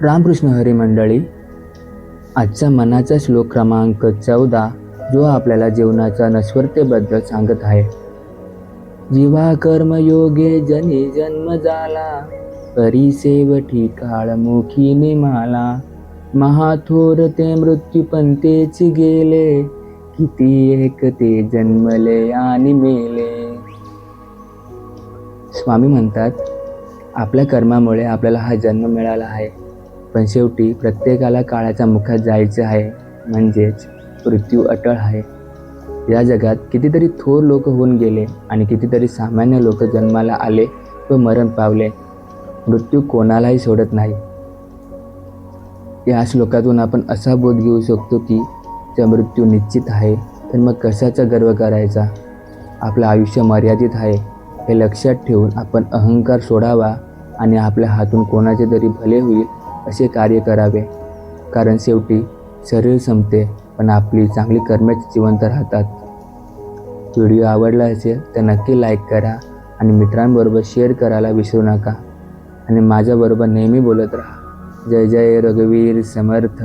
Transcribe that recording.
रामकृष्ण हरी मंडळी, आजचा मनाचा श्लोक क्रमांक 14 जो आपल्याला जीवनाच्या नश्वरतेबद्दल सांगत आहे. जीवा कर्मयोगे जनी जन्म झाला, परी सेवठी काळमुखी निमाला. महाथोर ते मृत्यू पंतेच गेले, किती एक ते जन्मले आणि मेले. स्वामी म्हणतात, आपल्या कर्मामुळे आपल्याला हा जन्म मिळाला आहे, पण शेवटी प्रत्येकाला काळाच्या मुखात जायचे आहे, म्हणजेच मृत्यू अटळ आहे. या जगात कितीतरी थोर लोक होऊन गेले आणि कितीतरी सामान्य लोक जन्माला आले व मरण पावले. मृत्यू कोणालाही सोडत नाही. या श्लोकातून आपण असा बोध घेऊ शकतो की जर मृत्यू निश्चित आहे तर मग कशाचा गर्व करायचा. आपलं आयुष्य मर्यादित आहे हे लक्षात ठेवून आपण अहंकार सोडावा आणि आपल्या हातून कोणाचे तरी भले होईल असे कार्य करावे. कारण शेवटी शरीर संपते पण आपली चांगली कर्मेच जिवंत राहतात. व्हिडिओ आवडला असेल तर नक्की लाईक करा आणि मित्रांबरोबर शेअर करायला विसरू नका. आणि माझ्याबरोबर नेहमी बोलत राहा. जय जय रघुवीर समर्थ.